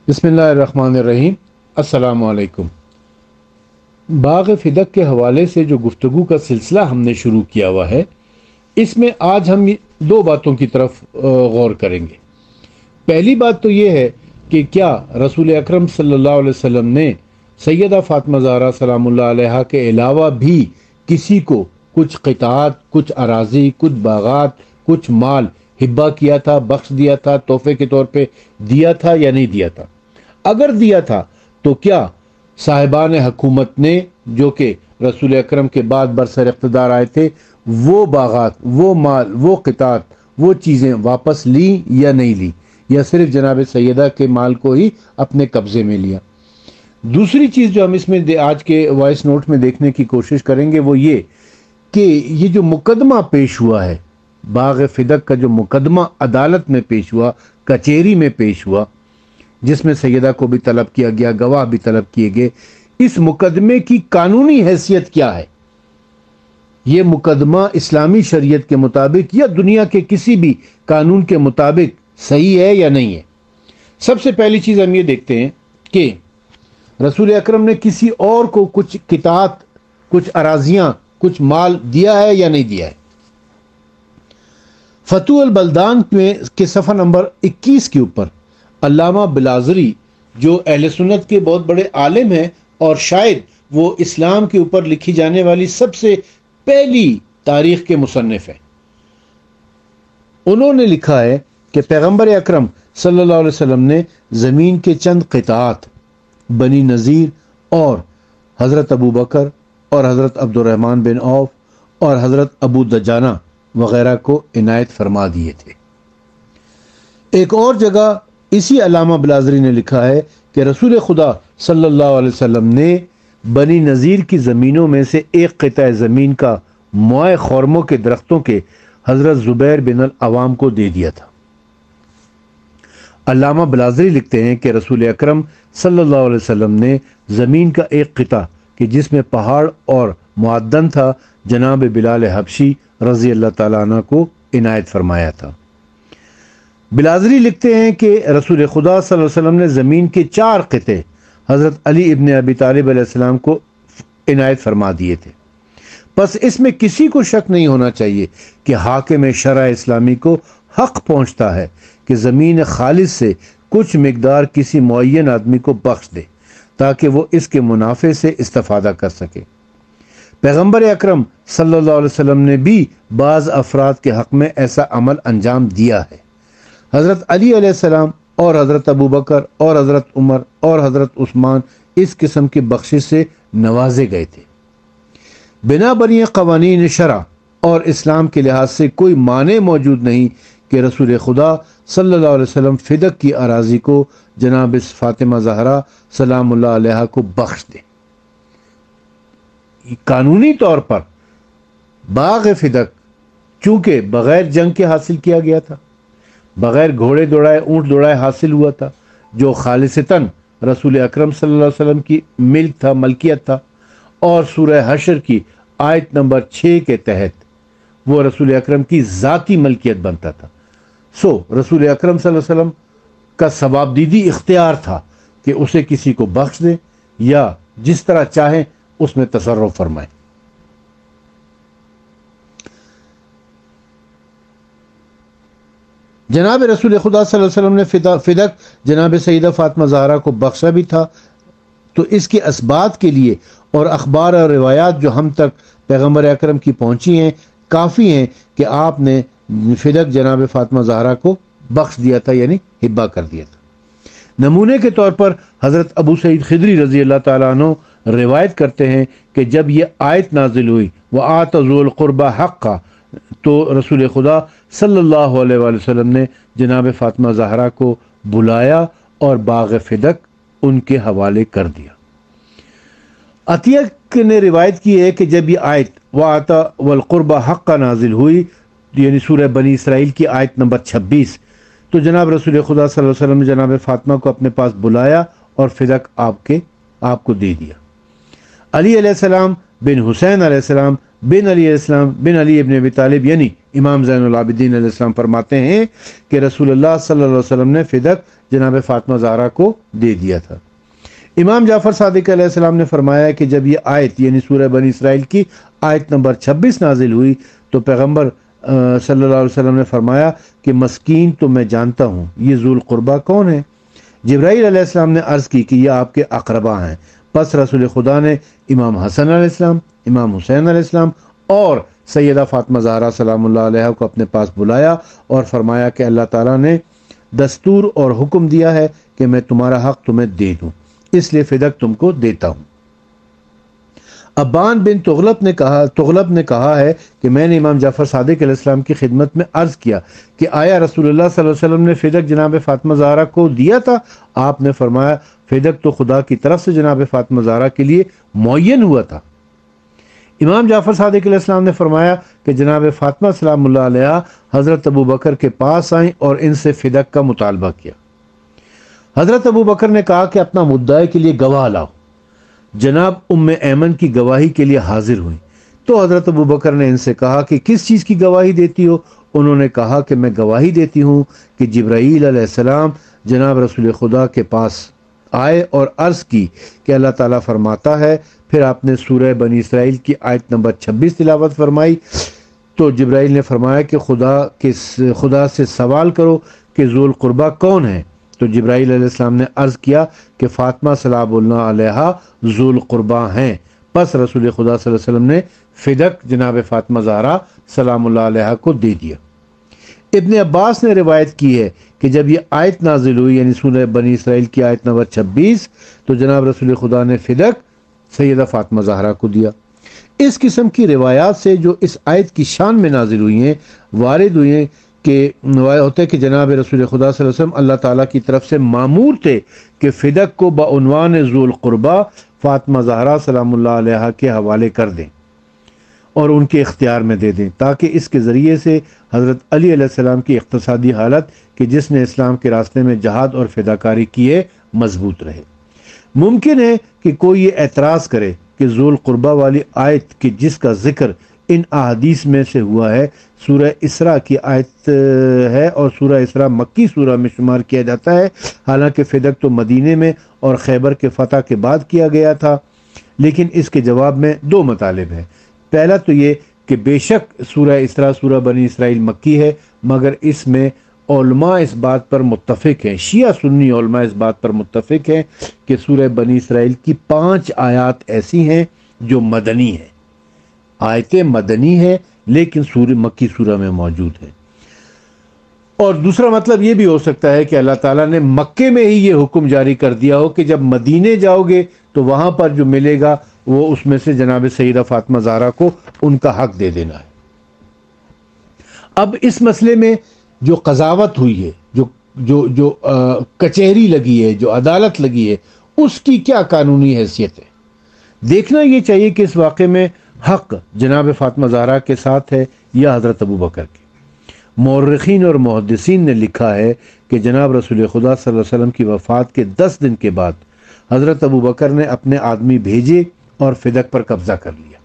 بسم اللہ الرحمن الرحیم۔ السلام علیکم۔ باغ فدق کے حوالے سے جو گفتگو کا سلسلہ ہم نے شروع کیا ہوا ہے، اس میں آج ہم دو باتوں کی طرف غور کریں گے۔ پہلی بات تو یہ ہے کہ کیا رسول اکرم صلی اللہ علیہ وسلم نے سیدہ فاطمہ زہرا سلام اللہ علیہا کے علاوہ بھی کسی کو کچھ قطعات، کچھ اراضی، کچھ باغات، کچھ مال ہبہ کیا تھا، بخش دیا تھا، تحفے کے طور پہ دیا تھا یا نہیں دیا تھا؟ اگر دیا تھا تو کیا صاحبان حکومت نے، جو کہ رسول اکرم کے بعد برسر اقتدار آئے تھے، وہ باغات، وہ مال، وہ قطعات، وہ چیزیں واپس لی یا نہیں لی، یا صرف جناب سیدہ کے مال کو ہی اپنے قبضے میں لیا؟ دوسری چیز جو ہم اس میں آج کے وائس نوٹ میں دیکھنے کی کوشش کریں گے وہ یہ کہ یہ جو مقدمہ پیش ہوا ہے، باغ فدق کا جو مقدمہ عدالت میں پیش ہوا، کچہری میں پیش ہوا، جس میں سیدہ کو بھی طلب کیا گیا، گواہ بھی طلب کیے گئے، اس مقدمے کی قانونی حیثیت کیا ہے؟ یہ مقدمہ اسلامی شریعت کے مطابق یا دنیا کے کسی بھی قانون کے مطابق صحیح ہے یا نہیں ہے؟ سب سے پہلی چیز ہم یہ دیکھتے ہیں کہ رسول اکرم نے کسی اور کو کچھ قطعات، کچھ اراضیاں، کچھ مال دیا ہے یا نہیں دیا ہے؟ فتوح البلدان میں کے صفحہ نمبر 21 کے اوپر علامہ بلازری، جو اہل سنت کے بہت بڑے عالم ہیں اور شاید وہ اسلام کے اوپر لکھی جانے والی سب سے پہلی تاریخ کے مصنف ہیں، انہوں نے لکھا ہے کہ پیغمبر اکرم صلی اللہ علیہ وسلم نے زمین کے چند قطعات بنی نذیر اور حضرت ابو بکر اور حضرت عبد الرحمن بن عوف اور حضرت ابو دجانہ وغیرہ کو عنایت فرما دیے تھے۔ ایک اور جگہ اسی علامہ بلازری نے لکھا ہے کہ رسول خدا صلی اللہ علیہ وسلم نے بنی نذیر کی زمینوں میں سے ایک قطع زمین کا موئے خورموں کے درختوں کے حضرت زبیر بن العوام کو دے دیا تھا۔ علامہ بلازری لکھتے ہیں کہ رسول اکرم صلی اللہ علیہ وسلم نے زمین کا ایک قطع کہ جس میں پہاڑ اور معدن تھا، جناب بلال حبشی رضی اللہ تعالیٰ عنہ کو عنایت فرمایا تھا۔ بلازری لکھتے ہیں کہ رسول خدا صلی اللہ علیہ وسلم نے زمین کے 4 قطعے حضرت علی ابن ابی طالب علیہ السلام کو عنایت فرما دیے تھے۔ پس اس میں کسی کو شک نہیں ہونا چاہیے کہ حاکم شرع اسلامی کو حق پہنچتا ہے کہ زمین خالص سے کچھ مقدار کسی معین آدمی کو بخش دے تاکہ وہ اس کے منافع سے استفادہ کر سکے۔ پیغمبر اکرم صلی اللہ علیہ وسلم نے بھی بعض افراد کے حق میں ایسا عمل انجام دیا ہے۔ حضرت علی علیہ السلام اور حضرت ابو بکر اور حضرت عمر اور حضرت عثمان اس قسم کی بخشش سے نوازے گئے تھے۔ بنا بنی قوانین شرع اور اسلام کے لحاظ سے کوئی معنی موجود نہیں کہ رسول خدا صلی اللہ علیہ وسلم فدق کی اراضی کو جناب فاطمہ زہرا سلام اللہ علیہا کو بخش دے۔ قانونی طور پر باغ فدق چونکہ بغیر جنگ کے حاصل کیا گیا تھا، بغیر گھوڑے دوڑائے، اونٹ دوڑائے حاصل ہوا تھا، جو خالصتاً رسول اکرم صلی اللہ علیہ وسلم کی ملک تھا، ملکیت تھا، اور سورہ حشر کی آیت نمبر 6 کے تحت وہ رسول اکرم کی ذاتی ملکیت بنتا تھا۔ سو رسول اکرم صلی اللہ علیہ وسلم کا ثواب دیدی اختیار تھا کہ اسے کسی کو بخش دے یا جس طرح چاہیں اس میں تصرف فرمائے۔ جناب رسول خدا صلی اللہ علیہ وسلم نے فدق جناب سیدہ فاطمہ زہرا کو بخشا بھی تھا، تو اس کے اسبات کے لیے اور اخبار اور روایات جو ہم تک پیغمبر اکرم کی پہنچی ہیں کافی ہیں کہ آپ نے فدق جناب فاطمہ زہرا کو بخش دیا تھا، یعنی ہبہ کر دیا تھا۔ نمونے کے طور پر حضرت ابو سعید خدری رضی اللہ تعالیٰ عنہ روایت کرتے ہیں کہ جب یہ آیت نازل ہوئی وَآتَ ذُو الْقُرْبَى حَقَّ، تو رسول خدا صلی اللہ علیہ وآلہ وسلم نے جناب فاطمہ زہرا کو بلایا اور باغ فدق ان کے حوالے کر دیا۔ عطیہ نے روایت کی ہے کہ جب یہ آیت وَآتَ وَالْقُرْبَى حَقَّ نازل ہوئی، یعنی سورہ بنی اسرائیل کی آیت نمبر 26، تو جناب رسول خدا صلی اللہ علیہ وسلم نے جناب فاطمہ کو اپنے پاس بلایا اور فدق آپ کو دے دیا۔ علی علیہ السلام بن حسین علیہ السلام بن علی علیہ السلام بن علی ابن ابی طالب، یعنی امام زین العابدین علیہ السلام فرماتے ہیں کہ رسول اللہ صلی اللہ علیہ وسلم نے فدق جناب فاطمہ زہرا کو دے دیا تھا۔ امام جعفر صادق علیہ السلام نے فرمایا کہ جب یہ آیت یعنی سورہ بنی اسرائیل کی آیت نمبر 26 نازل ہوئی تو پیغمبر صلی اللہ علیہ وسلم نے فرمایا کہ مسکین تو میں جانتا ہوں، یہ ذو القربہ کون ہے؟ جبرائیل علیہ السلام نے عرض کی کہ یہ آپ کے اقربا ہیں۔ پس رسول خدا نے امام حسن علیہ السلام، امام حسین علیہ السلام اور سیدہ فاطمہ زہرا سلام اللہ علیہ کو اپنے پاس بلایا اور فرمایا کہ اللہ تعالیٰ نے دستور اور حکم دیا ہے کہ میں تمہارا حق تمہیں دے دوں، اس لیے فدق تم کو دیتا ہوں۔ ابان بن تغلب نے کہا ہے کہ میں نے امام جعفر صادق علیہ السلام کی خدمت میں عرض کیا کہ آیا رسول اللہ صلی اللہ علیہ وسلم نے فدق جناب فاطمہ زہرا کو دیا تھا؟ آپ نے فرمایا فدق تو خدا کی طرف سے جناب فاطمہ زہرا کے لیے معین ہوا تھا۔ امام جعفر صادق علیہ السلام نے فرمایا کہ جناب فاطمہ سلام اللہ علیہ حضرت ابو بکر کے پاس آئیں اور ان سے فدق کا مطالبہ کیا۔ حضرت ابو بکر نے کہا کہ اپنا مدعے کے لیے گواہ لاؤ۔ جناب ام ایمن کی گواہی کے لیے حاضر ہوئیں تو حضرت ابو بکر نے ان سے کہا کہ کس چیز کی گواہی دیتی ہو؟ انہوں نے کہا کہ میں گواہی دیتی ہوں کہ جبرائیل علیہ السلام جناب رسول خدا کے پاس آئے اور عرض کی کہ اللہ تعالیٰ فرماتا ہے، پھر آپ نے سورہ بنی اسرائیل کی آیت نمبر 26 تلاوت فرمائی تو جبرائیل نے فرمایا کہ خدا سے سوال کرو کہ ذو القربہ کون ہے؟ تو جبرائیل علیہ السلام نے عرض کیا کہ فاطمہ سلام اللہ علیہ ذو القربہ ہیں۔ پس رسول خدا صلی اللہ علیہ وسلم نے فدق جناب فاطمہ زہرا سلام اللہ علیہ کو دے دیا۔ ابن عباس نے روایت کی ہے کہ جب یہ آیت نازل ہوئی یعنی سورہ بنی اسرائیل کی آیت نمبر 26 تو جناب رسول خدا نے فدق سیدہ فاطمہ زہرا کو دیا۔ اس قسم کی روایات سے جو اس آیت کی شان میں نازل ہوئی ہیں وارد ہوئی ہیں کہ ہوتا ہے کہ جناب رسول خدا صلی اللہ علیہ وسلم اللہ تعالیٰ کی طرف سے مامور تھے کہ فدق کو بعنوان ذو القربہ فاطمہ زہرا سلام اللہ علیہ کے حوالے کر دیں اور ان کے اختیار میں دے دیں تاکہ اس کے ذریعے سے حضرت علی علیہ السلام کی اقتصادی حالت کہ جس نے اسلام کے راستے میں جہاد اور فداکاری کی ہے مضبوط رہے۔ ممکن ہے کہ کوئی یہ اعتراض کرے کہ ذو القربہ والی آیت کی جس کا ذکر ان احادیث میں سے ہوا ہے سورہ اسراء کی آیت ہے اور سورہ اسراء مکی سورہ میں شمار کیا جاتا ہے، حالانکہ فدق تو مدینے میں اور خیبر کے فتح کے بعد کیا گیا تھا۔ لیکن اس کے جواب میں دو مطالب ہیں۔ پہلا تو یہ کہ بے شک سورہ اسراء سورہ بنی اسرائیل مکی ہے، مگر اس میں علماء اس بات پر متفق ہیں، شیعہ سنی علماء اس بات پر متفق ہیں کہ سورہ بنی اسرائیل کی 5 آیات ایسی ہیں جو مدنی ہیں، آیتیں مدنی ہیں لیکن مکی سورہ میں موجود ہے۔ اور دوسرا مطلب یہ بھی ہو سکتا ہے کہ اللہ تعالیٰ نے مکے میں ہی یہ حکم جاری کر دیا ہو کہ جب مدینے جاؤ گے تو وہاں پر جو ملے گا وہ اس میں سے جناب سیدہ فاطمہ زہرا کو ان کا حق دے دینا ہے۔ اب اس مسئلے میں جو قضاوت ہوئی ہے، جو کچہری لگی ہے، جو عدالت لگی ہے، اس کی کیا قانونی حیثیت ہے؟ دیکھنا یہ چاہیے کہ اس واقعے میں حق جناب فاطمہ زہرا کے ساتھ ہے یا حضرت ابو بکر کے۔ مورخین اور محدثین نے لکھا ہے کہ جناب رسول خدا صلی اللہ علیہ وسلم کی وفات کے 10 دن کے بعد حضرت ابو بکر نے اپنے آدمی بھیجے اور فدق پر قبضہ کر لیا۔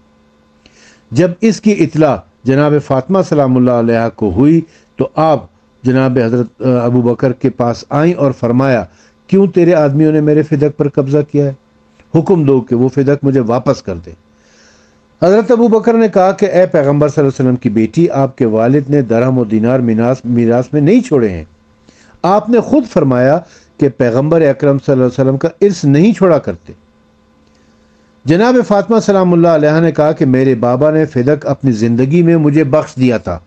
جب اس کی اطلاع جناب فاطمہ سلام اللہ علیہ کو ہوئی تو آپ جناب حضرت ابو بکر کے پاس آئیں اور فرمایا کیوں تیرے آدمیوں نے میرے فدق پر قبضہ کیا ہے؟ حکم دو کہ وہ فدق مجھے واپس کر دے۔ حضرت ابو بکر نے کہا کہ اے پیغمبر صلی اللہ علیہ وسلم کی بیٹی، آپ کے والد نے درہم و دینار میراث میں نہیں چھوڑے ہیں۔ آپ نے خود فرمایا کہ پیغمبر اکرم صلی اللہ علیہ وسلم کا ارث نہیں چھوڑا کرتے۔ جناب فاطمہ سلام اللہ علیہ نے کہا کہ میرے بابا نے فدق اپنی زندگی میں مجھے بخش دیا تھا۔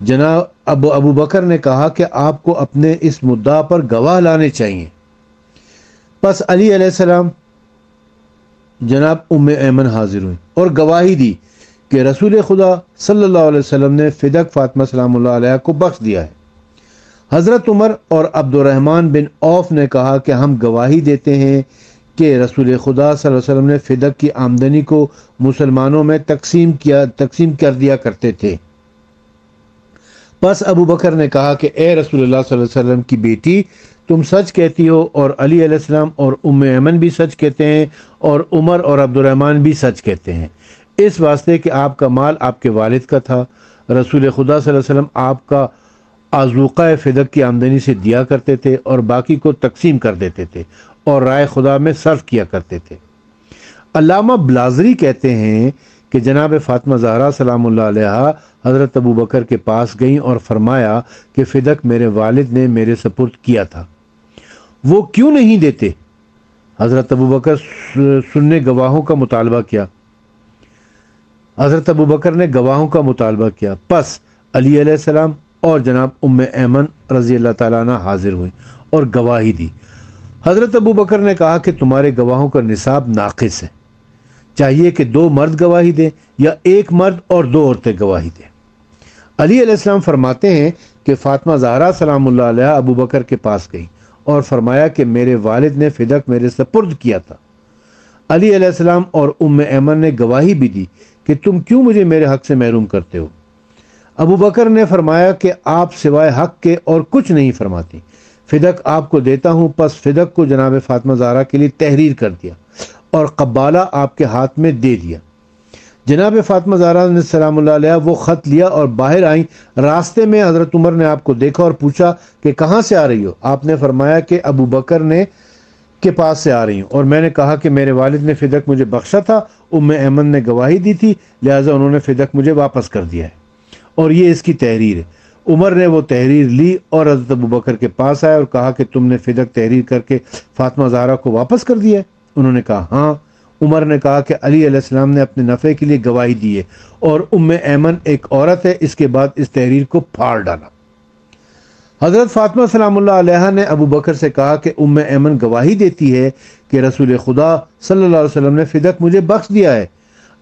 جناب ابو بکر نے کہا کہ آپ کو اپنے اس مدعا پر گواہ لانے چاہیے۔ پس علی علیہ السلام جناب ام ایمن حاضر ہوئی اور گواہی دی کہ رسول خدا صلی اللہ علیہ وسلم نے فدق فاطمہ سلام اللہ علیہ کو بخش دیا ہے۔ حضرت عمر اور عبد الرحمن بن عوف نے کہا کہ ہم گواہی دیتے ہیں کہ رسول خدا صلی اللہ علیہ وسلم نے فدق کی آمدنی کو مسلمانوں میں تقسیم کر دیا کرتے تھے۔ پس ابو بکر نے کہا کہ اے رسول اللہ صلی اللہ علیہ وسلم کی بیٹی، تم سچ کہتی ہو اور علی علیہ السلام اور ام ایمن بھی سچ کہتے ہیں اور عمر اور عبد الرحمن بھی سچ کہتے ہیں، اس واسطے کہ آپ کا مال آپ کے والد کا تھا۔ رسول خدا صلی اللہ علیہ وسلم آپ کا آذوقہ فدق کی آمدنی سے دیا کرتے تھے اور باقی کو تقسیم کر دیتے تھے اور رائے خدا میں صرف کیا کرتے تھے۔ علامہ بلازری کہتے ہیں کہ جناب فاطمہ زہرا سلام اللہ علیہا حضرت ابو بکر کے پاس گئیں اور فرمایا کہ فدق میرے والد نے میرے سپرد کیا تھا، وہ کیوں نہیں دیتے؟ حضرت ابو بکر سننے گواہوں کا مطالبہ کیا۔ حضرت ابو بکر نے گواہوں کا مطالبہ کیا، پس علی علیہ السلام اور جناب ام ایمن رضی اللہ تعالیٰ عنہ حاضر ہوئے اور گواہی دی۔ حضرت ابو بکر نے کہا کہ تمہارے گواہوں کا نصاب ناقص ہے، چاہیے کہ 2 مرد گواہی دیں یا 1 مرد اور 2 عورتیں گواہی دیں۔ علی علیہ السلام فرماتے ہیں کہ فاطمہ زہرا سلام اللہ علیہا ابو بکر کے پاس گئی اور فرمایا کہ میرے والد نے فدق میرے سپرد کیا تھا۔ علی علیہ السلام اور ام ایمن نے گواہی بھی دی کہ تم کیوں مجھے میرے حق سے محروم کرتے ہو؟ ابو بکر نے فرمایا کہ آپ سوائے حق کے اور کچھ نہیں فرماتی، فدق آپ کو دیتا ہوں۔ پس فدق کو جناب فاطمہ زہرا کے لیے تحریر کر دیا اور قبالہ آپ کے ہاتھ میں دے دیا۔ جناب فاطمہ زہرا نے سلام اللہ علیہ وہ خط لیا اور باہر آئیں۔ راستے میں حضرت عمر نے آپ کو دیکھا اور پوچھا کہ کہاں سے آ رہی ہو؟ آپ نے فرمایا کہ ابو بکر نے کے پاس سے آ رہی ہوں، اور میں نے کہا کہ میرے والد نے فدق مجھے بخشا تھا، ام ایمن نے گواہی دی تھی، لہٰذا انہوں نے فدق مجھے واپس کر دیا ہے، اور یہ اس کی تحریر ہے۔ عمر نے وہ تحریر لی اور حضرت ابو بکر کے پاس آیا اور کہا کہ تم نے فدق تحریر کر کے فاطمہ زہرا کو واپس کر دیا ہے؟ انہوں نے کہا ہاں۔ عمر نے کہا کہ علی علیہ السلام نے اپنے نفع کے لیے گواہی دی ہے اور ام ایمن ایک عورت ہے۔ اس کے بعد اس تحریر کو پھاڑ ڈالا۔ حضرت فاطمہ سلام اللہ علیہا نے ابو بکر سے کہا کہ ام ایمن گواہی دیتی ہے کہ رسول خدا صلی اللہ علیہ وسلم نے فدق مجھے بخش دیا ہے۔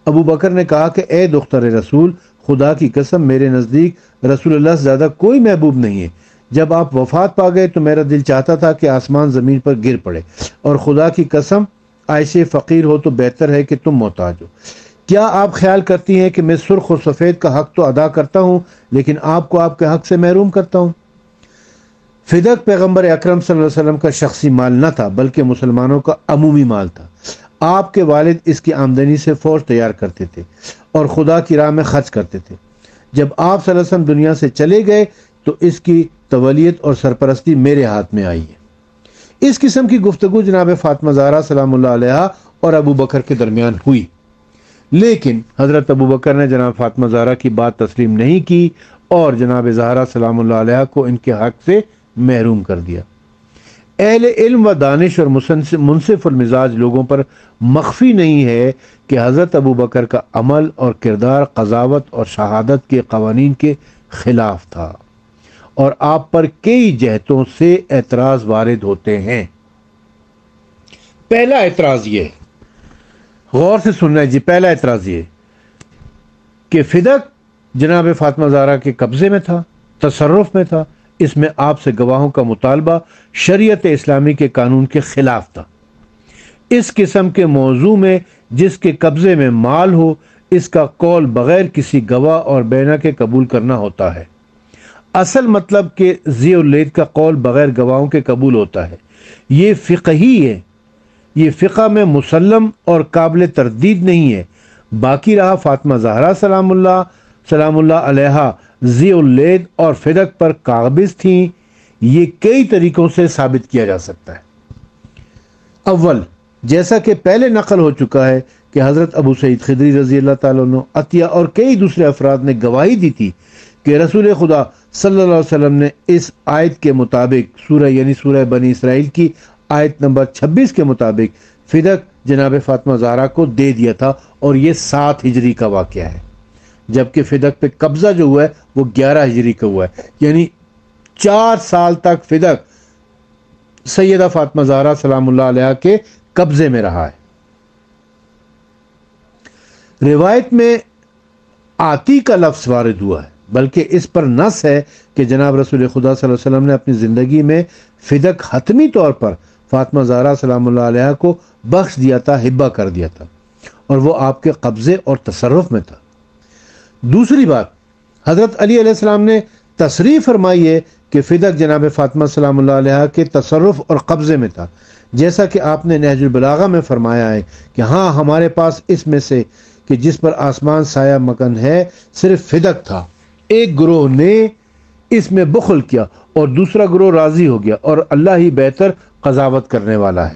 ابو بکر نے کہا کہ اے دختر رسول، خدا کی قسم میرے نزدیک رسول اللہ سے زیادہ کوئی محبوب نہیں ہے۔ جب آپ وفات پا گئے تو میرا دل چاہتا تھا کہ آسمان زمین پر گر پڑے، اور خدا کی قسم عائشہ فقیر ہو تو بہتر ہے کہ تم محتاج ہو۔ کیا آپ خیال کرتی ہیں کہ میں سرخ اور سفید کا حق تو ادا کرتا ہوں لیکن آپ کو آپ کے حق سے محروم کرتا ہوں؟ فدق پیغمبر اکرم صلی اللہ علیہ وسلم کا شخصی مال نہ تھا بلکہ مسلمانوں کا عمومی مال تھا۔ آپ کے والد اس کی آمدنی سے فوج تیار کرتے تھے اور خدا کی راہ میں خرچ کرتے تھے۔ جب آپ صلی اللہ علیہ وسلم دنیا سے چلے گئے تو اس کی تولیت اور سرپرستی میرے ہاتھ میں آئی ہے۔ اس قسم کی گفتگو جناب فاطمہ زہرا سلام اللہ علیہا اور ابو بکر کے درمیان ہوئی، لیکن حضرت ابو بکر نے جناب فاطمہ زہرا کی بات تسلیم نہیں کی اور جناب زہرا سلام اللہ علیہا کو ان کے حق سے محروم کر دیا۔ اہل علم و دانش اور منصف المزاج لوگوں پر مخفی نہیں ہے کہ حضرت ابو بکر کا عمل اور کردار قضاوت اور شہادت کے قوانین کے خلاف تھا، اور آپ پر کئی جہتوں سے اعتراض وارد ہوتے ہیں۔ پہلا اعتراض یہ ہے، غور سے سننا ہے جی، پہلا اعتراض یہ کہ فدق جناب فاطمہ زہرا کے قبضے میں تھا، تصرف میں تھا، اس میں آپ سے گواہوں کا مطالبہ شریعت اسلامی کے قانون کے خلاف تھا۔ اس قسم کے موضوع میں جس کے قبضے میں مال ہو، اس کا قول بغیر کسی گواہ اور بینہ کے قبول کرنا ہوتا ہے۔ اصل مطلب کہ ذی الید کا قول بغیر گواہوں کے قبول ہوتا ہے، یہ فقہی ہے، یہ فقہ میں مسلم اور قابل تردید نہیں ہے۔ باقی رہا فاطمہ زہرا سلام اللہ علیہا ذی الید اور فدق پر قابض تھیں، یہ کئی طریقوں سے ثابت کیا جا سکتا ہے۔ اول، جیسا کہ پہلے نقل ہو چکا ہے کہ حضرت ابو سعید خدری رضی اللہ تعالیٰ عنہ، عطیہ اور کئی دوسرے افراد نے گواہی دی تھی کہ رسول خدا صلی اللہ علیہ وسلم نے اس آیت کے مطابق سورہ بنی اسرائیل کی آیت نمبر 26 کے مطابق فدق جناب فاطمہ زہرا کو دے دیا تھا، اور یہ 7 ہجری کا واقعہ ہے، جبکہ فدق پہ قبضہ جو ہوا ہے وہ 11 ہجری کا ہوا ہے، یعنی 4 سال تک فدق سیدہ فاطمہ زہرا سلام اللہ علیہا کے قبضے میں رہا ہے۔ روایت میں آتی کا لفظ وارد ہوا ہے، بلکہ اس پر نص ہے کہ جناب رسول خدا صلی اللہ علیہ وسلم نے اپنی زندگی میں فدق حتمی طور پر فاطمہ زہرا سلام اللہ علیہا کو بخش دیا تھا، ہبہ کر دیا تھا، اور وہ آپ کے قبضے اور تصرف میں تھا۔ دوسری بات، حضرت علی علیہ السلام نے تصریح فرمائی ہے کہ فدق جناب فاطمہ سلام اللہ علیہا کے تصرف اور قبضے میں تھا، جیسا کہ آپ نے نہج البلاغہ میں فرمایا ہے کہ ہاں ہمارے پاس اس میں سے کہ جس پر آسمان سایہ مکن ہے صرف فدق تھا، ایک گروہ نے اس میں بخل کیا اور دوسرا گروہ راضی ہو گیا، اور اللہ ہی بہتر قضاوت کرنے والا ہے۔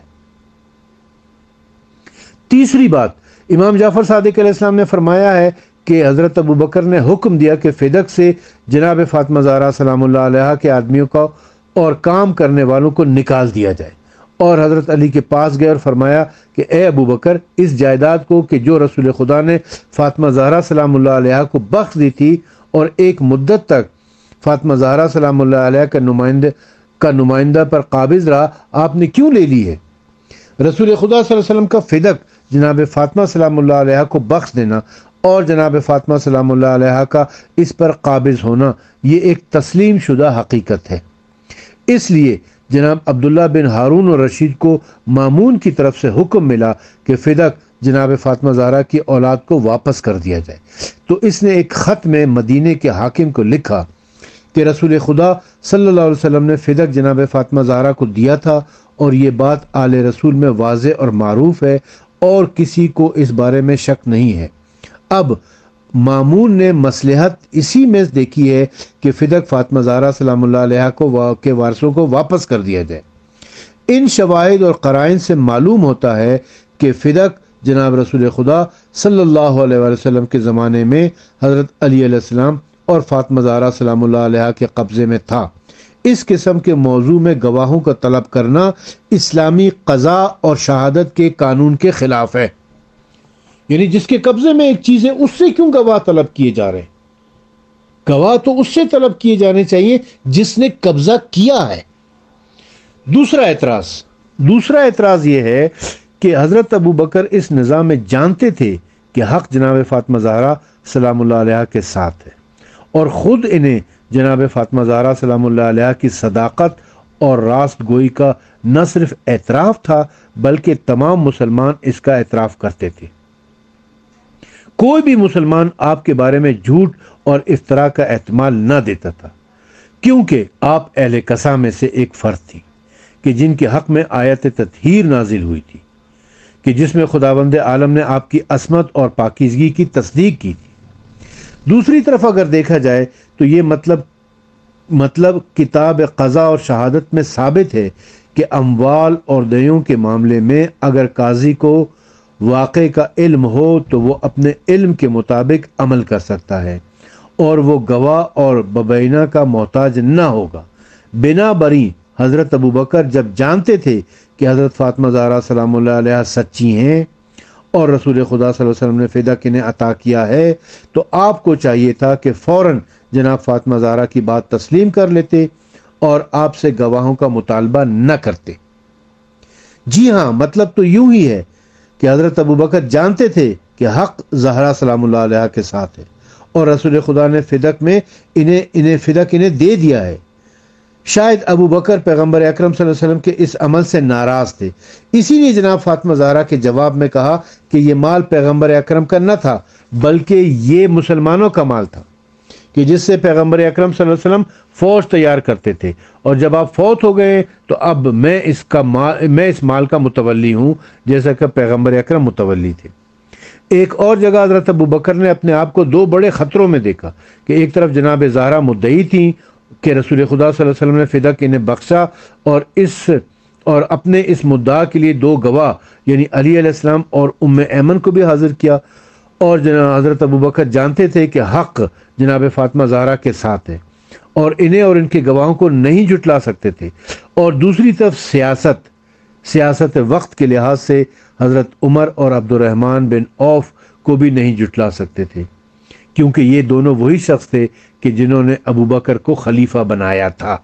تیسری بات، امام جعفر صادق علیہ السلام نے فرمایا ہے کہ حضرت ابوبکر نے حکم دیا کہ فدق سے جناب فاطمہ زہرا سلام اللہ علیہا کے آدمیوں کو اور کام کرنے والوں کو نکال دیا جائے، اور حضرت علی کے پاس گئے اور فرمایا کہ اے ابوبکر، اس جائیداد کو کہ جو رسول خدا نے فاطمہ زہرا سلام اللہ علیہا کو بخش دی تھی اور ایک مدت تک فاطمہ زہرا سلام اللہ علیہا کا نمائندہ پر قابض رہا، آپ نے کیوں لے لی ہے؟ رسول خدا صلی اللہ علیہ وسلم کا فدق جناب فاطمہ سلام اللہ علیہا کو بخش دینا اور جناب فاطمہ سلام اللہ علیہا کا اس پر قابض ہونا، یہ ایک تسلیم شدہ حقیقت ہے۔ اس لیے جناب عبداللہ بن ہارون الرشید کو مامون کی طرف سے حکم ملا کہ فدق جناب فاطمہ زہرا کی اولاد کو واپس کر دیا جائے، تو اس نے ایک خط میں مدینے کے حاکم کو لکھا کہ رسول خدا صلی اللہ علیہ وسلم نے فدق جناب فاطمہ زہرا کو دیا تھا، اور یہ بات آل رسول میں واضح اور معروف ہے اور کسی کو اس بارے میں شک نہیں ہے۔ اب مامون نے مصلحت اسی میں دیکھی ہے کہ فدق فاطمہ زہرا سلام اللہ علیہا کے وارثوں کو واپس کر دیا جائے۔ ان شواہد اور قرائن سے معلوم ہوتا ہے کہ فدق جناب رسول خدا صلی اللہ علیہ وسلم کے زمانے میں حضرت علی علیہ السلام اور فاطمہ زہرا سلام اللہ علیہا کے قبضے میں تھا۔ اس قسم کے موضوع میں گواہوں کا طلب کرنا اسلامی قضا اور شہادت کے قانون کے خلاف ہے۔ یعنی جس کے قبضے میں ایک چیز ہے اس سے کیوں گواہ طلب کیے جا رہے ہیں؟ گواہ تو اس سے طلب کیے جانے چاہیے جس نے قبضہ کیا ہے۔ دوسرا اعتراض یہ ہے کہ حضرت ابوبکر اس نظام میں جانتے تھے کہ حق جناب فاطمہ زہرا سلام اللہ علیہا کے ساتھ ہے، اور خود انہیں جناب فاطمہ زہرا سلام اللہ علیہا کی صداقت اور راست گوئی کا نہ صرف اعتراف تھا بلکہ تمام مسلمان اس کا اعتراف کرتے تھے۔ کوئی بھی مسلمان آپ کے بارے میں جھوٹ اور افتراء کا احتمال نہ دیتا تھا، کیونکہ آپ اہل قصہ میں سے ایک فرد تھی کہ جن کے حق میں آیت تطہیر نازل ہوئی تھی کہ جس میں خداوند عالم نے آپ کی عصمت اور پاکیزگی کی تصدیق کی تھی۔ دوسری طرف اگر دیکھا جائے تو یہ مطلب کتاب قضا اور شہادت میں ثابت ہے کہ اموال اور دیوں کے معاملے میں اگر قاضی کو واقع کا علم ہو تو وہ اپنے علم کے مطابق عمل کر سکتا ہے، اور وہ گواہ اور ببینہ کا محتاج نہ ہوگا۔ بنا بری حضرت ابوبکر جب جانتے تھے کہ حضرت فاطمہ زہرا سلام اللہ علیہا سچی ہیں اور رسول خدا صلی اللہ علیہ وسلم نے فدق انہیں عطا کیا ہے، تو آپ کو چاہیے تھا کہ فوراً جناب فاطمہ زہرا کی بات تسلیم کر لیتے اور آپ سے گواہوں کا مطالبہ نہ کرتے۔ جی ہاں، مطلب تو یوں ہی ہے کہ حضرت ابوبکر جانتے تھے کہ حق زہرا سلام اللہ علیہا کے ساتھ ہے، اور رسول خدا نے فدق میں انہیں دے دیا ہے۔ شاید ابوبکر پیغمبر اکرم صلی اللہ علیہ وسلم کے اس عمل سے ناراض تھے، اسی لیے جناب فاطمہ زہرا کے جواب میں کہا کہ یہ مال پیغمبر اکرم کا نہ تھا بلکہ یہ مسلمانوں کا مال تھا، کہ جس سے پیغمبر اکرم صلی اللہ علیہ وسلم فوج تیار کرتے تھے، اور جب آپ فوت ہو گئے تو اب میں اس مال کا متولی ہوں جیسا کہ پیغمبر اکرم متولی تھے۔ ایک اور جگہ حضرت ابوبکر نے اپنے آپ کو دو بڑے خطروں میں دیکھا کہ ایک طرف جناب زہرا مدعی تھیں کہ رسول خدا صلی اللہ علیہ وسلم نے فدق انہیں بخشا، اور اپنے اس مدعا کے لیے دو گواہ یعنی علی علیہ السلام اور ام ایمن کو بھی حاضر کیا، اور حضرت ابوبکر جانتے تھے کہ حق جناب فاطمہ زہرا کے ساتھ ہے اور انہیں اور ان کے گواہوں کو نہیں جھٹلا سکتے تھے، اور دوسری طرف سیاست وقت کے لحاظ سے حضرت عمر اور عبد الرحمن بن عوف کو بھی نہیں جھٹلا سکتے تھے، کیونکہ یہ دونوں وہی شخص تھے کہ جنہوں نے ابوبکر کو خلیفہ بنایا تھا۔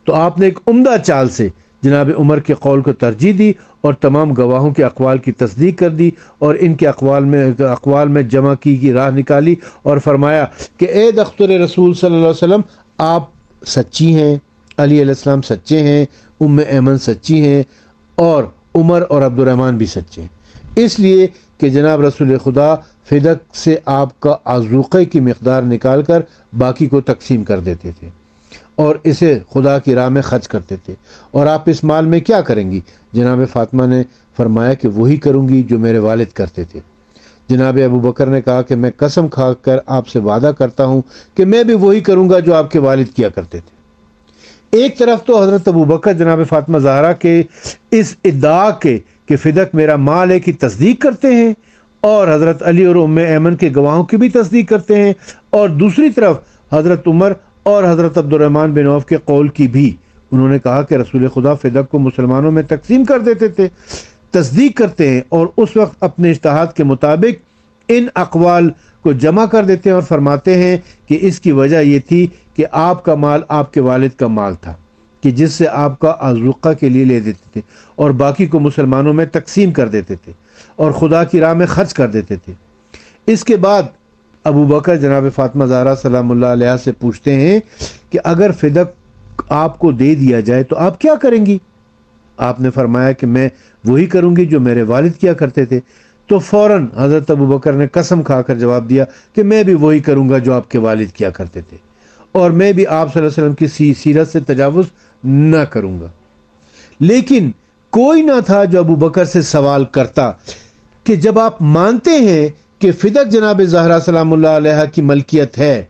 تو آپ نے ایک عمدہ چال سے جناب عمر کے قول کو ترجیح دی اور تمام گواہوں کے اقوال کی تصدیق کر دی، اور ان کے اقوال میں جمع کی راہ نکالی اور فرمایا کہ اے دختر رسول صلی اللہ علیہ وسلم، آپ سچی ہیں، علی علیہ السلام سچے ہیں، ام ایمن سچی ہیں، اور عمر اور عبد الرحمن بھی سچے ہیں، اس لیے کہ جناب رسول خدا فدق سے آپ کا عذوقے کی مقدار نکال کر باقی کو تقسیم کر دیتے تھے اور اسے خدا کی راہ میں خرچ کرتے تھے۔ اور آپ اس مال میں کیا کریں گی؟ جناب فاطمہ نے فرمایا کہ وہی کروں گی جو میرے والد کرتے تھے۔ جناب ابو بکر نے کہا کہ میں قسم کھا کر آپ سے وعدہ کرتا ہوں کہ میں بھی وہی کروں گا جو آپ کے والد کیا کرتے تھے۔ ایک طرف تو حضرت ابو بکر جناب فاطمہ زہرا کے اس ادعا کے کہ فدک میرا مال ہے کی تصدیق کرتے ہیں، اور حضرت علی اور ام ایمن کے گواہوں کی بھی تصدیق کرتے ہیں، اور دوسری طرف حضرت عمر اور حضرت عبد الرحمن بن عوف کے قول کی بھی۔ انہوں نے کہا کہ رسول خدا فدک کو مسلمانوں میں تقسیم کر دیتے تھے، تصدیق کرتے ہیں، اور اس وقت اپنے اجتہاد کے مطابق ان اقوال کو جمع کر دیتے ہیں اور فرماتے ہیں کہ اس کی وجہ یہ تھی کہ آپ کا مال آپ کے والد کا مال تھا کہ جس سے آپ کا عزوقہ کے لیے لے دیتے تھے اور باقی کو مسلمانوں میں تقسیم کر دیتے تھے اور خدا کی راہ میں خرچ کر دیتے تھے۔ اس کے بعد ابو بکر جناب فاطمہ زہرا سلام اللہ علیہ سے پوچھتے ہیں کہ اگر فدک آپ کو دے دیا جائے تو آپ کیا کریں گی؟ آپ نے فرمایا کہ میں وہی کروں گی جو میرے والد کیا کرتے تھے۔ تو فوراً حضرت ابو بکر نے قسم کھا کر جواب دیا کہ میں بھی وہی کروں گا جو آپ کے والد کیا کرتے تھے، اور میں بھی آپ صلی اللہ علیہ وسلم کی سیرت سے تجاوز نہ کروں گا۔ لیکن کوئی نہ تھا جو ابو بکر سے سوال کرتا کہ جب آپ مانتے ہیں کہ فدک جناب زہرا سلام اللہ علیہ کی ملکیت ہے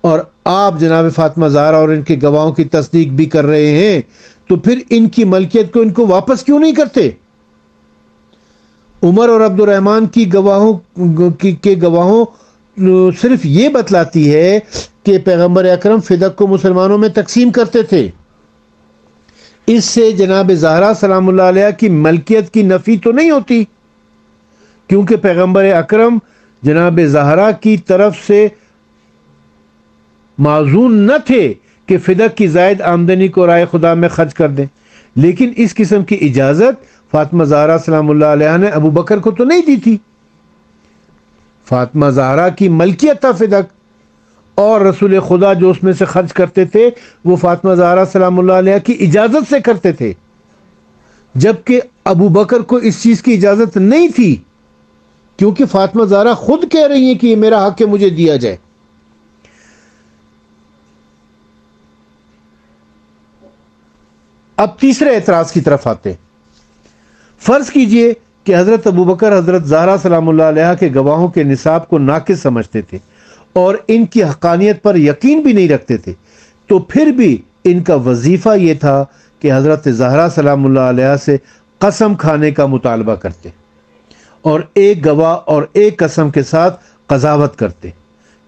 اور آپ جناب فاطمہ زہرا اور ان کے گواہوں کی تصدیق بھی کر رہے ہیں، تو پھر ان کی ملکیت کو ان کو واپس کیوں نہیں کرتے؟ عمر اور عبد الرحمن کی گواہوں صرف یہ بتلاتی ہے کہ پیغمبر اکرم فدک کو مسلمانوں میں تقسیم کرتے تھے۔ اس سے جناب زہرا سلام اللہ علیہ کی ملکیت کی نفی تو نہیں ہوتی، کیونکہ پیغمبر اکرم جناب زہرا کی طرف سے معزون نہ تھے کہ فدک کی زائد آمدنی کو رائے خدا میں خرچ کر دیں، لیکن اس قسم کی اجازت فاطمہ زہرا سلام اللہ علیہ نے ابو بکر کو تو نہیں دی تھی۔ فاطمہ زہرا کی ملکیت تھا فدک، اور رسول خدا جو اس میں سے خرچ کرتے تھے وہ فاطمہ زہرا سلام اللہ علیہ کی اجازت سے کرتے تھے، جبکہ ابو بکر کو اس چیز کی اجازت نہیں تھی، کیونکہ فاطمہ زہرا خود کہہ رہی ہیں کہ یہ میرا حق ہے، مجھے دیا جائے۔ اب تیسرے اعتراض کی طرف آتے ہیں۔ فرض کیجئے کہ حضرت ابو بکر حضرت زہرا سلام اللہ علیہ کے گواہوں کے نصاب کو ناقص سمجھتے تھے اور ان کی حقانیت پر یقین بھی نہیں رکھتے تھے، تو پھر بھی ان کا وظیفہ یہ تھا کہ حضرت زہرا سلام اللہ علیہ سے قسم کھانے کا مطالبہ کرتے اور ایک گواہ اور ایک قسم کے ساتھ قضاوت کرتے،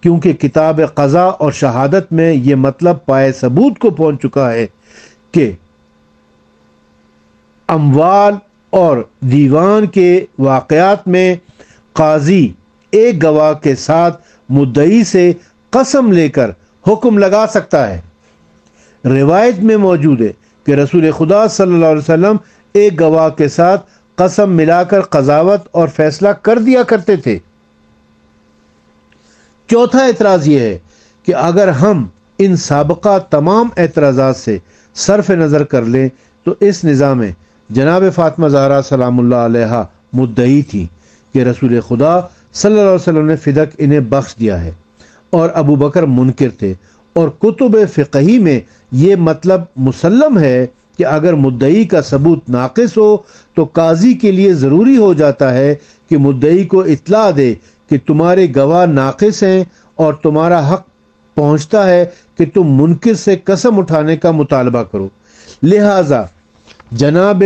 کیونکہ کتاب قضا اور شہادت میں یہ مطلب پائے ثبوت کو پہنچ چکا ہے کہ اموال اور دیوان کے واقعات میں قاضی ایک گواہ کے ساتھ مدعی سے قسم لے کر حکم لگا سکتا ہے۔ روایت میں موجود ہے کہ رسول خدا صلی اللہ علیہ وسلم ایک گواہ کے ساتھ قسم ملا کر قضاوت اور فیصلہ کر دیا کرتے تھے۔ چوتھا اعتراض یہ ہے کہ اگر ہم ان سابقہ تمام اعتراضات سے صرف نظر کر لیں تو اس نظام میں جناب فاطمہ زہرا سلام اللہ علیہ مدعی تھی کہ رسول خدا صلی اللہ علیہ وسلم نے فدک انہیں بخش دیا ہے، اور ابو بکر منکر تھے، اور کتب فقہی میں یہ مطلب مسلم ہے کہ اگر مدعی کا ثبوت ناقص ہو تو قاضی کے لیے ضروری ہو جاتا ہے کہ مدعی کو اطلاع دے کہ تمہارے گواہ ناقص ہیں اور تمہارا حق پہنچتا ہے کہ تم منکر سے قسم اٹھانے کا مطالبہ کرو۔ لہذا جناب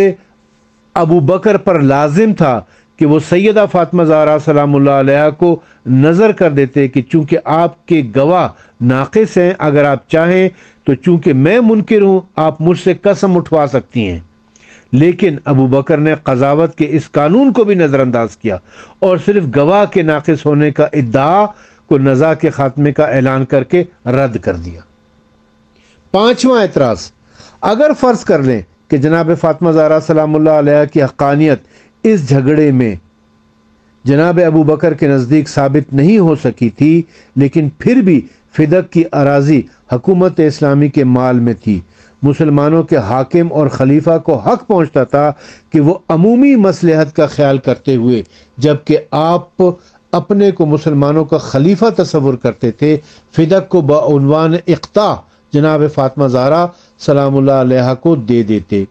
ابو بکر پر لازم تھا کہ وہ سیدہ فاطمہ زہرا سلام اللہ علیہ کو نظر کر دیتے کہ چونکہ آپ کے گواہ ناقص ہیں، اگر آپ چاہیں تو چونکہ میں منکر ہوں آپ مجھ سے قسم اٹھوا سکتی ہیں۔ لیکن ابو بکر نے قضاوت کے اس قانون کو بھی نظر انداز کیا اور صرف گواہ کے ناقص ہونے کا ادعا کو نزاع کے خاتمے کا اعلان کر کے رد کر دیا۔ پانچواں اعتراض، اگر فرض کر لیں کہ جناب فاطمہ زہرا سلام اللہ علیہ کی حقانیت اس جھگڑے میں جناب ابو بکر کے نزدیک ثابت نہیں ہو سکی تھی، لیکن پھر بھی فدک کی اراضی حکومت اسلامی کے مال میں تھی، مسلمانوں کے حاکم اور خلیفہ کو حق پہنچتا تھا کہ وہ عمومی مصلحت کا خیال کرتے ہوئے، جبکہ آپ اپنے کو مسلمانوں کا خلیفہ تصور کرتے تھے، فدک کو بعنوان اقطاع جناب فاطمہ زہرا سلام اللہ علیہ کو دے دیتے،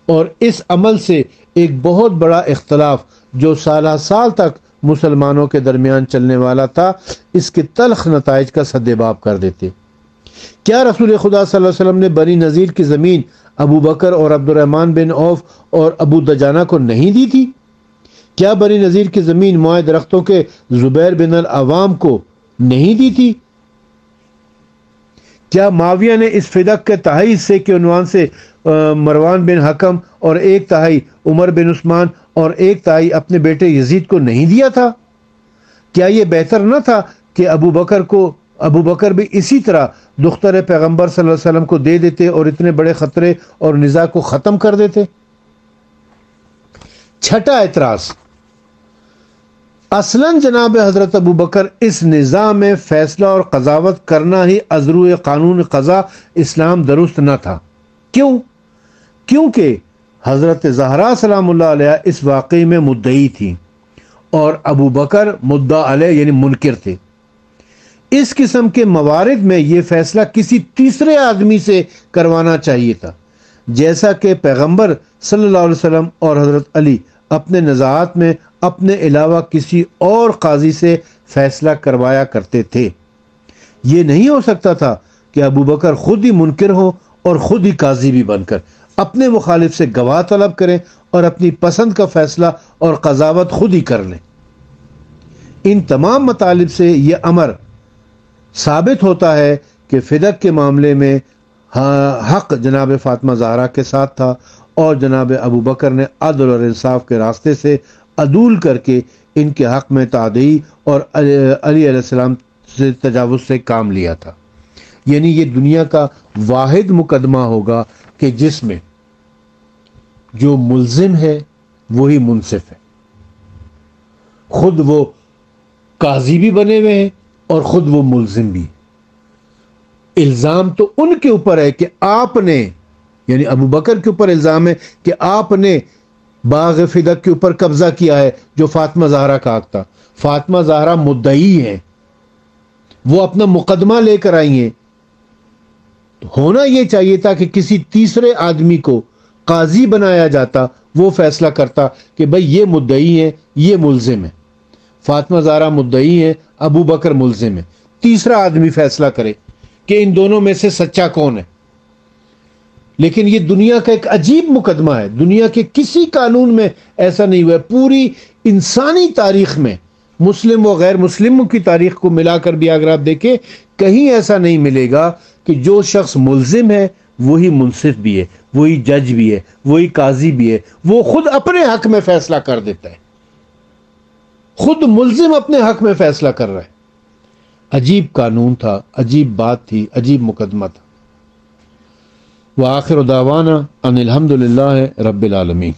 اور اس عمل سے ایک بہت بڑا اختلاف جو سالہ سال تک مسلمانوں کے درمیان چلنے والا تھا، اس کے تلخ نتائج کا سدباب کر دیتے۔ کیا رسول خدا صلی اللہ علیہ وسلم نے بنی نذیر کی زمین ابو بکر اور عبد الرحمن بن عوف اور ابو دجانہ کو نہیں دی تھی؟ کیا بنی نذیر کی زمین موئے درختوں کے زبیر بن العوام کو نہیں دی تھی؟ کیا معاویہ نے اس فدق کے تہائی حصے کے عنوان سے مروان بن حکم اور ایک تہائی عمر بن عثمان اور ایک تہائی اپنے بیٹے یزید کو نہیں دیا تھا؟ کیا یہ بہتر نہ تھا کہ ابو بکر بھی اسی طرح دختر پیغمبر صلی اللہ علیہ وسلم کو دے دیتے اور اتنے بڑے خطرے اور نزاع کو ختم کر دیتے؟ چھٹا اعتراض، اصلاً جناب حضرت ابو بکر اس نظام میں فیصلہ اور قضاوت کرنا ہی ازرو قانون قضا اسلام درست نہ تھا۔ کیوں؟ کیونکہ حضرت زہرا سلام اللہ علیہ اس واقعے میں مدعی تھی اور ابو بکر مدعا علیہ یعنی منکر تھے۔ اس قسم کے موارد میں یہ فیصلہ کسی تیسرے آدمی سے کروانا چاہیے تھا، جیسا کہ پیغمبر صلی اللہ علیہ وسلم اور حضرت علی اپنے نزاعات میں اپنے علاوہ کسی اور قاضی سے فیصلہ کروایا کرتے تھے۔ یہ نہیں ہو سکتا تھا کہ ابو بکر خود ہی منکر ہو اور خود ہی قاضی بھی بن کر اپنے مخالف سے گواہ طلب کریں اور اپنی پسند کا فیصلہ اور قضاوت خود ہی کر لیں۔ ان تمام مطالب سے یہ امر ثابت ہوتا ہے کہ فدق کے معاملے میں حق جناب فاطمہ زہرا کے ساتھ تھا اور جناب ابو بکر نے عدل اور انصاف کے راستے سے عدول کر کے ان کے حق میں تعدی اور علی علیہ السلام سے تجاوز سے کام لیا تھا۔ یعنی یہ دنیا کا واحد مقدمہ ہوگا کہ جس میں جو ملزم ہے وہی منصف ہے، خود وہ قاضی بھی بنے ہوئے ہیں اور خود وہ ملزم بھی۔ الزام تو ان کے اوپر ہے کہ آپ نے، یعنی ابو بکر کے اوپر الزام ہے کہ آپ نے باغ فدق کے اوپر قبضہ کیا ہے جو فاطمہ زہرا کا حق تھا۔ فاطمہ زہرا مدعی ہیں، وہ اپنا مقدمہ لے کر آئی ہیں۔ ہونا یہ چاہیے تھا کہ کسی تیسرے آدمی کو قاضی بنایا جاتا، وہ فیصلہ کرتا کہ بھئی یہ مدعی ہیں، یہ ملزم ہے۔ فاطمہ زہرا مدعی ہیں، ابو بکر ملزم ہے، تیسرا آدمی فیصلہ کرے کہ ان دونوں میں سے سچا کون ہے۔ لیکن یہ دنیا کا ایک عجیب مقدمہ ہے، دنیا کے کسی قانون میں ایسا نہیں ہوا ہے۔ پوری انسانی تاریخ میں، مسلم و غیر مسلموں کی تاریخ کو ملا کر بھی اگر آپ دیکھیں، کہیں ایسا نہیں ملے گا کہ جو شخص ملزم ہے وہی منصف بھی ہے، وہی جج بھی ہے، وہی قاضی بھی ہے، وہ خود اپنے حق میں فیصلہ کر دیتا ہے، خود ملزم اپنے حق میں فیصلہ کر رہا ہے۔ عجیب قانون تھا، عجیب بات تھی، عجیب مقدمہ تھا۔ وآخر دعوانا ان الحمد للہ رب العالمین۔